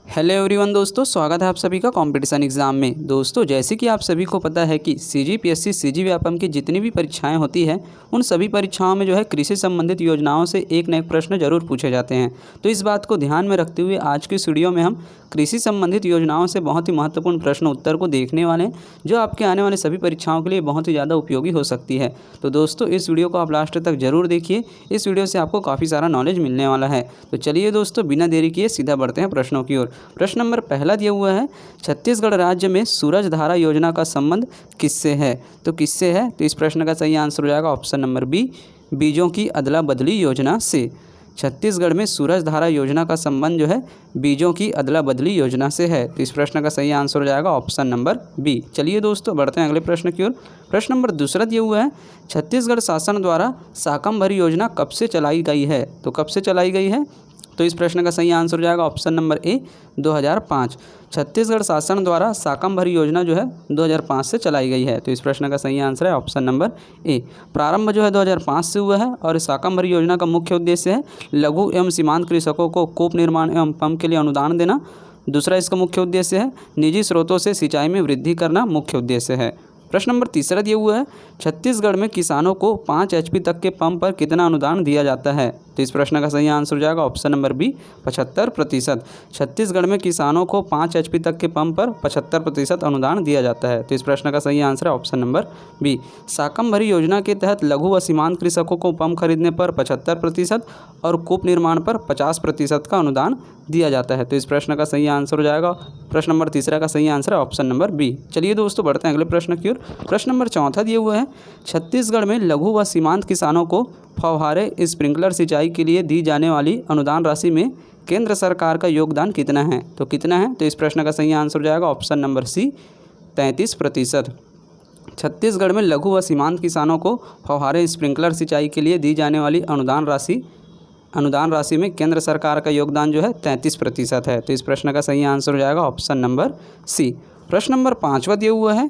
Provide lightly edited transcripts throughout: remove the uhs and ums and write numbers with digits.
Hello everyone दोस्तों, स्वागत है आप सभी का कंपटीशन एग्ज़ाम में। दोस्तों, जैसे कि आप सभी को पता है कि सीजीपीएससी सीजीव्यापम की जितनी भी परीक्षाएं होती हैं उन सभी परीक्षाओं में जो है कृषि संबंधित योजनाओं से एक न एक प्रश्न जरूर पूछे जाते हैं। तो इस बात को ध्यान में रखते हुए आज की इस वीडियो में हम कृषि संबंधित योजनाओं से बहुत ही महत्वपूर्ण प्रश्न उत्तर को देखने वाले हैं, जो आपके आने वाले सभी परीक्षाओं के लिए बहुत ही ज़्यादा उपयोगी हो सकती है। तो दोस्तों, इस वीडियो को आप लास्ट तक जरूर देखिए, इस वीडियो से आपको काफ़ी सारा नॉलेज मिलने वाला है। तो चलिए दोस्तों, बिना देरी किए सीधा बढ़ते हैं प्रश्नों की ओर। प्रश्न नंबर पहला दिया हुआ है, छत्तीसगढ़ राज्य में सूरजधारा योजना का संबंध किससे है? तो किससे है? तो इस प्रश्न का सही आंसर हो जाएगा ऑप्शन नंबर बी, बीजों की अदला बदली योजना से। छत्तीसगढ़ में सूरजधारा योजना का संबंध जो है बीजों की अदला बदली योजना से है। तो इस प्रश्न का सही आंसर हो जाएगा ऑप्शन नंबर बी। चलिए दोस्तों, बढ़ते हैं अगले प्रश्न की ओर। प्रश्न नंबर दूसरा दिया हुआ है, छत्तीसगढ़ शासन द्वारा साकम्बरी योजना कब से चलाई गई है? तो कब से चलाई गई है? तो इस प्रश्न का सही आंसर हो जाएगा ऑप्शन नंबर ए, 2005। छत्तीसगढ़ शासन द्वारा साकम्बरी योजना जो है 2005 से चलाई गई है। तो इस प्रश्न का सही आंसर है ऑप्शन नंबर ए। प्रारंभ जो है 2005 से हुआ है और साकम्बरी योजना का मुख्य उद्देश्य है लघु एवं सीमांत कृषकों को कूप निर्माण एवं पंप के लिए अनुदान देना। दूसरा इसका मुख्य उद्देश्य है निजी स्रोतों से सिंचाई में वृद्धि करना, मुख्य उद्देश्य है। प्रश्न नंबर तीसरा दिया हुआ है, छत्तीसगढ़ में किसानों को 5 HP तक के पंप पर कितना अनुदान दिया जाता है? तो इस प्रश्न का सही आंसर हो जाएगा ऑप्शन नंबर बी, 75%। छत्तीसगढ़ में किसानों को 5 HP तक के पंप पर 75% अनुदान दिया जाता है। तो इस प्रश्न का सही आंसर है ऑप्शन नंबर बी। साकम्बरी योजना के तहत लघु व सीमांत कृषकों को पंप खरीदने पर 75% और कूप निर्माण पर 50% का अनुदान दिया जाता है। तो इस प्रश्न का सही आंसर हो जाएगा, प्रश्न नंबर तीसरा का सही आंसर है ऑप्शन नंबर बी। चलिए दोस्तों, बढ़ते हैं अगले प्रश्न की ओर। प्रश्न नंबर चौथा दिए हुए हैं, छत्तीसगढ़ में लघु व सीमांत किसानों को फव्वारे स्प्रिंकलर सिंचाई के लिए दी जाने वाली अनुदान राशि में केंद्र सरकार का योगदान कितना है? तो कितना है? तो इस प्रश्न का सही आंसर हो जाएगा ऑप्शन नंबर सी, 33%। छत्तीसगढ़ में लघु व सीमांत किसानों को फव्वारे स्प्रिंकलर सिंचाई के लिए दी जाने वाली अनुदान राशि में केंद्र सरकार का योगदान जो है 33% है। तो इस प्रश्न का सही आंसर हो जाएगा ऑप्शन नंबर सी। प्रश्न नंबर 5वां दिया हुआ है,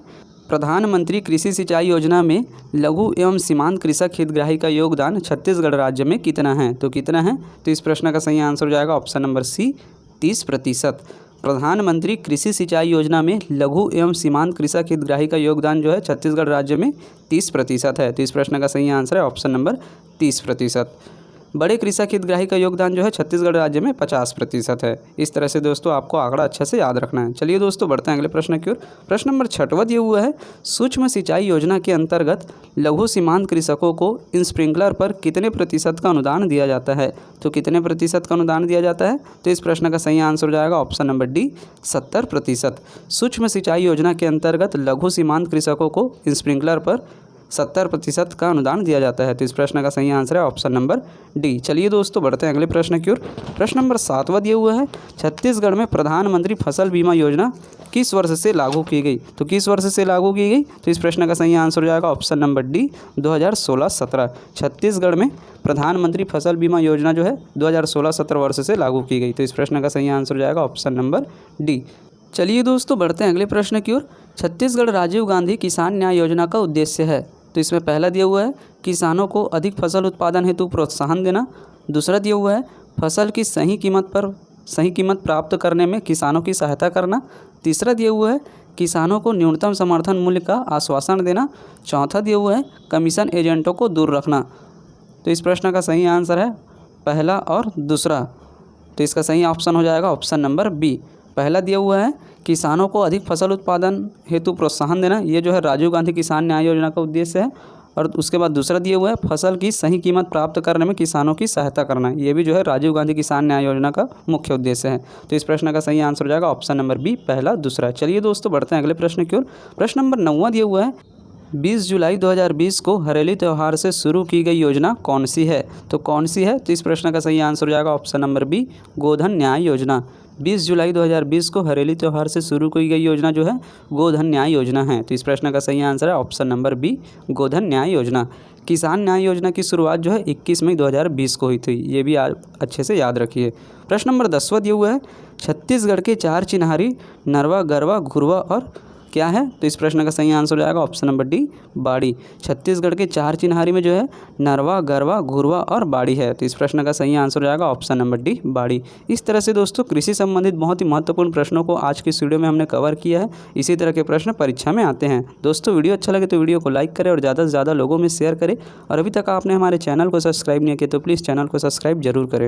प्रधानमंत्री कृषि सिंचाई योजना में लघु एवं सीमांत कृषक हितग्राही का योगदान छत्तीसगढ़ राज्य में कितना है? तो कितना है? तो इस प्रश्न का सही आंसर हो जाएगा ऑप्शन नंबर सी, 30%। प्रधानमंत्री कृषि सिंचाई योजना में लघु एवं सीमांत कृषक हितग्राही का योगदान जो है छत्तीसगढ़ राज्य में 30% है। तो इस प्रश्न का सही आंसर है ऑप्शन नंबर 30%। बड़े कृषक हितग्राही का योगदान जो है छत्तीसगढ़ राज्य में 50% है। इस तरह से दोस्तों आपको आंकड़ा अच्छे से याद रखना है। चलिए दोस्तों, बढ़ते हैं अगले प्रश्न की ओर। प्रश्न नंबर 6वां दिया हुआ है, सूक्ष्म सिंचाई योजना के अंतर्गत लघु सीमांत कृषकों को इन स्प्रिंकलर पर कितने प्रतिशत का अनुदान दिया जाता है? तो कितने प्रतिशत का अनुदान दिया जाता है? तो इस प्रश्न का सही आंसर हो जाएगा ऑप्शन नंबर डी, 70%। सूक्ष्म सिंचाई योजना के अंतर्गत लघु सीमांत कृषकों को इन स्प्रिंकलर पर 70% का अनुदान दिया जाता है। तो इस प्रश्न का सही आंसर है ऑप्शन नंबर डी। चलिए दोस्तों, बढ़ते हैं अगले प्रश्न की ओर। प्रश्न नंबर 7वां दिया हुआ है, छत्तीसगढ़ में प्रधानमंत्री फसल बीमा योजना किस वर्ष से लागू की गई? तो किस वर्ष से लागू की गई? तो इस प्रश्न का सही आंसर हो जाएगा ऑप्शन नंबर डी, 2016-17। छत्तीसगढ़ में प्रधानमंत्री फसल बीमा योजना जो है 2016-17 वर्ष से लागू की गई। तो इस प्रश्न का सही आंसर हो जाएगा ऑप्शन नंबर डी। चलिए दोस्तों, बढ़ते हैं अगले प्रश्न की ओर। छत्तीसगढ़ राजीव गांधी किसान न्याय योजना का उद्देश्य है? तो इसमें पहला दिया हुआ है, किसानों को अधिक फसल उत्पादन हेतु प्रोत्साहन देना। दूसरा दिया हुआ है, फसल की सही कीमत प्राप्त करने में किसानों की सहायता करना। तीसरा दिया हुआ है, किसानों को न्यूनतम समर्थन मूल्य का आश्वासन देना। चौथा दिया हुआ है, कमीशन एजेंटों को दूर रखना। तो इस प्रश्न का सही आंसर है पहला और दूसरा। तो इसका सही ऑप्शन हो जाएगा ऑप्शन नंबर बी। पहला दिया हुआ है, किसानों को अधिक फसल उत्पादन हेतु प्रोत्साहन देना, ये जो है राजीव गांधी किसान न्याय योजना का उद्देश्य है। और उसके बाद दूसरा दिया हुआ है, फसल की सही कीमत प्राप्त करने में किसानों की सहायता करना, ये भी जो है राजीव गांधी किसान न्याय योजना का मुख्य उद्देश्य है। तो इस प्रश्न का सही आंसर हो जाएगा ऑप्शन नंबर बी, पहला दूसरा। चलिए दोस्तों, बढ़ते हैं अगले प्रश्न की ओर। प्रश्न नंबर 9वां दिया हुआ है, 20 जुलाई 2020 को हरेली त्यौहार से शुरू की गई योजना कौन सी है? तो कौन सी है? तो इस प्रश्न का सही आंसर हो जाएगा ऑप्शन नंबर बी, गोधन न्याय योजना। 20 जुलाई 2020 को हरेली त्यौहार से शुरू की गई योजना जो है गोधन न्याय योजना है। तो इस प्रश्न का सही आंसर है ऑप्शन नंबर बी, गोधन न्याय योजना। किसान न्याय योजना की शुरुआत जो है 21 मई 2020 को हुई थी, ये भी अच्छे से याद रखिए। प्रश्न नंबर 10वां दिया हुआ है, छत्तीसगढ़ के 4 चिन्हारी नरवा, गरवा, घुरवा और क्या है? तो इस प्रश्न का सही आंसर हो जाएगा ऑप्शन नंबर डी, बाड़ी। छत्तीसगढ़ के 4 चिन्हारी में जो है नरवा, गरवा, घुरवा और बाड़ी है। तो इस प्रश्न का सही आंसर हो जाएगा ऑप्शन नंबर डी, बाड़ी। इस तरह से दोस्तों कृषि संबंधित बहुत ही महत्वपूर्ण प्रश्नों को आज की इस वीडियो में हमने कवर किया है। इसी तरह के प्रश्न परीक्षा में आते हैं। दोस्तों वीडियो अच्छा लगे तो वीडियो को लाइक करें और ज़्यादा से ज़्यादा लोगों में शेयर करें। और अभी तक आपने हमारे चैनल को सब्सक्राइब नहीं किया तो प्लीज़ चैनल को सब्सक्राइब जरूर करें।